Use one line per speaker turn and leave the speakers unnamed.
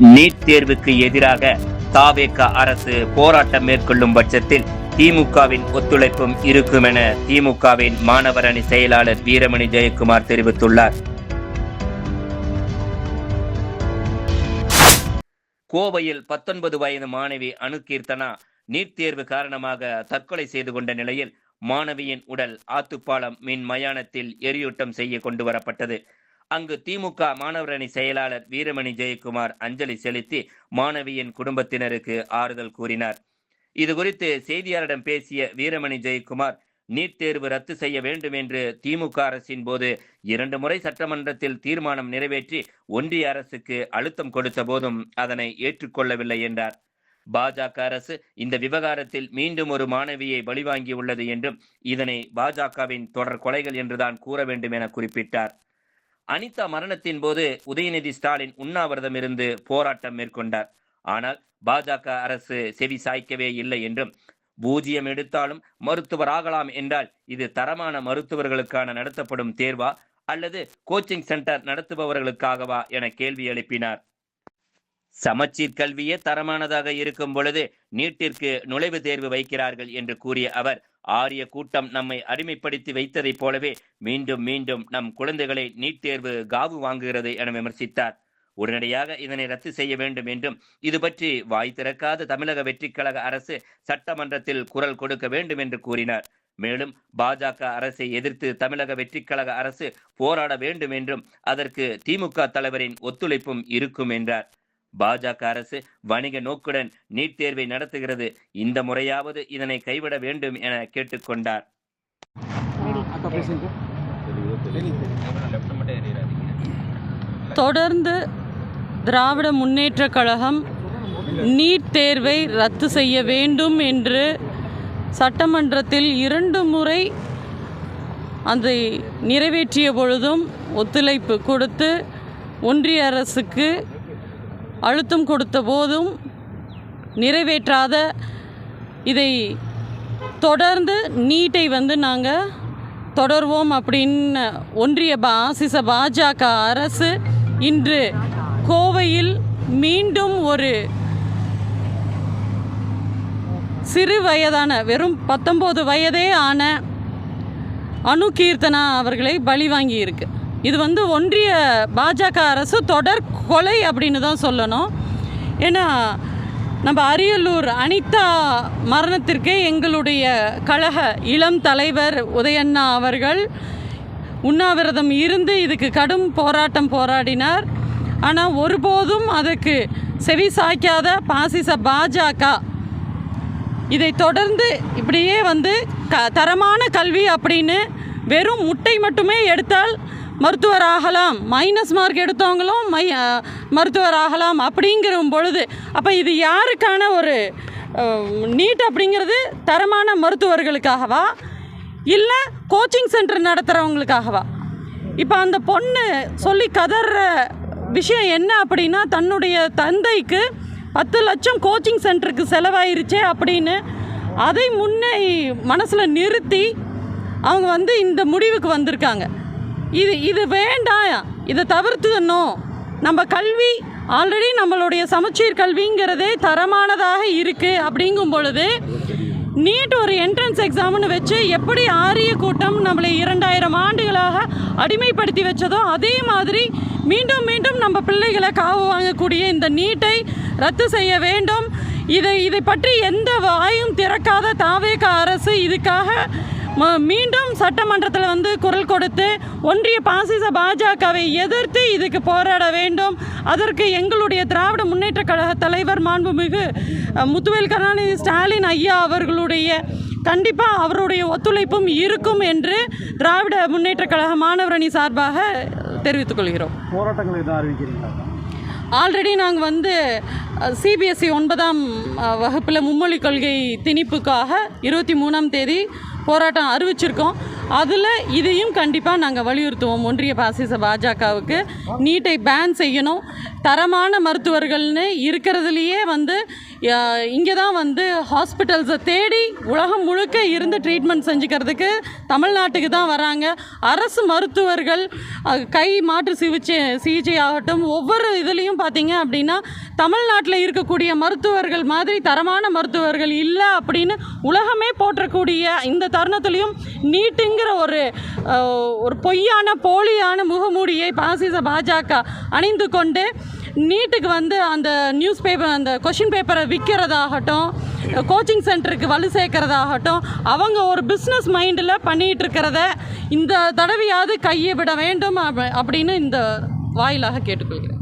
NEET தேர்வுக்கு எதிராக தாவேக அரசு போராட்டம் மேற்கொள்ளும் பட்சத்தில் திமுகவின் ஒத்துழைப்பும் இருக்கும் என திமுகவின் மாணவர் அணி செயலாளர் வீரமணி ஜெயக்குமார் தெரிவித்துள்ளார். கோவையில் 19 வயது மாணவி அனுகீர்த்தனா நீட் தேர்வு காரணமாக தற்கொலை செய்து கொண்ட நிலையில் மாணவியின் உடல் ஆத்துப்பாலம் மின் மயானத்தில் எரியூட்டம் செய்ய கொண்டு வரப்பட்டது. அங்கு திமுக மாணவர் அணி செயலாளர் வீரமணி ஜெயக்குமார் அஞ்சலி செலுத்தி மாணவியின் குடும்பத்தினருக்கு ஆறுதல் கூறினார். இதுகுறித்து செய்தியாளரிடம் பேசிய வீரமணி ஜெயக்குமார், நீட் தேர்வு ரத்து செய்ய வேண்டும் என்று திமுக அரசின் போது 2 முறை சட்டமன்றத்தில் தீர்மானம் நிறைவேற்றி ஒன்றிய அரசுக்கு அழுத்தம் கொடுத்த போதும் அதனை ஏற்றுக்கொள்ளவில்லை என்றார். பாஜக அரசு இந்த விவகாரத்தில் மீண்டும் ஒரு மாணவியை பலிவாங்கியுள்ளது என்றும் இதனை பாஜகவின் தொடர் கொலைகள் என்றுதான் கூற வேண்டும் என குறிப்பிட்டார். அனிதா மரணத்தின் போது உதயநிதி ஸ்டாலின் உண்ணாவிரதம் இருந்து போராட்டம் மேற்கொண்டார். ஆனால் பாஜக அரசு செவி சாய்க்கவே இல்லை என்றும், பூஜ்ஜியம் எடுத்தாலும் மருத்துவர் ஆகலாம் என்றால் இது தரமான மருத்துவர்களுக்கான நடத்தப்படும் தேர்வா அல்லது கோச்சிங் சென்டர் நடத்துபவர்களுக்காகவா என கேள்வி எழுப்பினார். சமச்சீர் கல்வியே தரமானதாக இருக்கும் பொழுது நீட்டிற்கு நுழைவு தேர்வு வைக்கிறார்கள் என்று கூறிய அவர், ஆரிய கூட்டம் நம்மை அடிமைப்படுத்தி வைத்ததைப் போலவே மீண்டும் மீண்டும் நம் குழந்தைகளை நீட் தேர்வு காவு வாங்குகிறது என விமர்சித்தார். உடனடியாக இதனை ரத்து செய்ய வேண்டும் என்றும், இது பற்றி வாய் திறக்காத தமிழக வெற்றிக் கழக அரசு சட்டமன்றத்தில் குரல் கொடுக்க வேண்டும் என்று கூறினார். மேலும் பாஜக அரசை எதிர்த்து தமிழக வெற்றிக் கழக அரசு போராட வேண்டும் என்றும், அதற்கு திமுக தலைவரின் ஒத்துழைப்பும் இருக்கும் என்றார். பாஜக அரசு வணிக நோக்குடன் நீட் தேர்வை நடத்துகிறது, இந்த முறையாவது இதனை கைவிட வேண்டும் என கேட்டுக்கொண்டார்.
தொடர்ந்து திராவிட முன்னேற்ற கழகம் நீட் தேர்வை ரத்து செய்ய வேண்டும் என்று சட்டமன்றத்தில் 2 முறை அதை நிறைவேற்றிய பொழுதும் ஒத்துழைப்பு கொடுத்து ஒன்றிய அரசுக்கு அழுத்தம் கொடுத்த போதும் நிறைவேற்றாத இதை தொடர்ந்து நீட்டை நாங்கள் தொடர்வோம் அப்படின்னு ஒன்றிய பாஜக அரசு இன்று கோவையில் மீண்டும் ஒரு சிறு வயதான வெறும் 19 வயதே ஆன அனுகீர்த்தனா அவர்களை பலி வாங்கி இருக்கு. இது ஒன்றிய பாஜக அரசு தொடர் கொலை அப்படின்னு தான் சொல்லணும். ஏன்னா நம்ம அரியலூர் அனிதா மரணத்திற்கே எங்களுடைய கழக இளம் தலைவர் உதயண்ணா அவர்கள் உண்ணாவிரதம் இருந்து இதுக்கு கடும் போராட்டம் போராடினார். ஆனால் ஒருபோதும் அதற்கு செவி சாய்க்காத பாசிச பாஜக இதை தொடர்ந்து இப்படியே தரமான கல்வி அப்படின்னு வெறும் முட்டை மட்டுமே எடுத்தால் மருத்துவர் ஆகலாம், மைனஸ் மார்க் எடுத்தவங்களும் மருத்துவர் ஆகலாம் அப்படிங்கிற பொழுது, அப்போ இது யாருக்கான ஒரு நீட் அப்படிங்கிறது தரமான மருத்துவர்களுக்காகவா இல்லை கோச்சிங் சென்டர் நடத்துகிறவங்களுக்காகவா? இப்போ அந்த பொண்ணு சொல்லி கதற விஷயம் என்ன அப்படின்னா, தன்னுடைய தந்தைக்கு 10 லட்சம் கோச்சிங் சென்டருக்கு செலவாயிருச்சே அப்படின்னு அதை முன்னே மனசில் நிறுத்தி அவங்க இந்த முடிவுக்கு வந்திருக்காங்க. இது வேண்டாம், இதை தவிர்த்துடணும். நம்ம கல்வி ஆல்ரெடி நம்மளுடைய சமச்சீர் கல்விங்கிறதே தரமானதாக இருக்குது. அப்படிங்கும் பொழுது நீட் ஒரு என்ட்ரன்ஸ் எக்ஸாம்னு வச்சு எப்படி ஆரிய கூட்டம் நம்மளை 2000 ஆண்டுகளாக அடிமைப்படுத்தி வச்சதோ அதே மாதிரி மீண்டும் மீண்டும் நம்ம பிள்ளைகளை காவு வாங்கக்கூடிய இந்த நீட்டை ரத்து செய்ய வேண்டும். இதை பற்றி எந்த வாயும் திறக்காத தாவேக அரசு இதுக்காக மீண்டும் சட்டமன்றத்தில் குரல் கொடுத்து ஒன்றிய பாசிச பாஜகவை எதிர்த்து இதுக்கு போராட வேண்டும். அதற்கு எங்களுடைய திராவிட முன்னேற்ற கழக தலைவர் மாண்புமிகு முத்துவேல் கருணாநிதி ஸ்டாலின் ஐயா அவர்களுடைய கண்டிப்பாக அவருடைய ஒத்துழைப்பும் இருக்கும் என்று திராவிட முன்னேற்ற கழக மாணவர் அணி சார்பாக தெரிவித்துக் கொள்கிறோம்.
போராட்டங்கள் எதுவும் அறிவிக்கிறீங்களா?
ஆல்ரெடி நாங்கள் சிபிஎஸ்சி 9ஆம் வகுப்பில் மும்மொழி கொள்கை திணிப்புக்காக 23ஆம் தேதி போராட்டம் அறிவிச்சிருக்கோம். அதில் இதையும் கண்டிப்பாக நாங்கள் வலியுறுத்துவோம். ஒன்றிய பாசிச பாஜகவுக்கு நீட்டை பேன் செய்யணும். தரமான மருத்துவர்கள்னு இருக்கிறதுலையே வந்து இங்கே தான் வந்து ஹாஸ்பிட்டல்ஸை தேடி உலகம் முழுக்க இருந்து ட்ரீட்மெண்ட் செஞ்சுக்கிறதுக்கு தமிழ்நாட்டுக்கு தான் வராங்க. அரசு மருத்துவர்கள் கை மாற்று சிகிச்சை ஆகட்டும், ஒவ்வொரு இதுலேயும் பார்த்தீங்க அப்படின்னா தமிழ்நாட்டில் இருக்கக்கூடிய மருத்துவர்கள் மாதிரி தரமான மருத்துவர்கள் இல்லை அப்படின்னு உலகமே போற்றக்கூடிய இந்த தருணத்துலேயும் நீட்டுங்கிற ஒரு பொய்யான போலியான முகமூடியை பாசிச பாஜக அணிந்து கொண்டு நீட்டுக்கு வந்து அந்த நியூஸ் பேப்பர் அந்த கொஷின் பேப்பரை விற்கிறதாகட்டும், கோச்சிங் சென்டருக்கு வலு சேர்க்கறதாகட்டும், அவங்க ஒரு பிஸ்னஸ் மைண்டில் பண்ணிகிட்டு இருக்கிறத இந்த தடவையாவது கையை விட வேண்டும் அப்படின்னு இந்த வாயிலாக கேட்டுக்கொள்கிறேன்.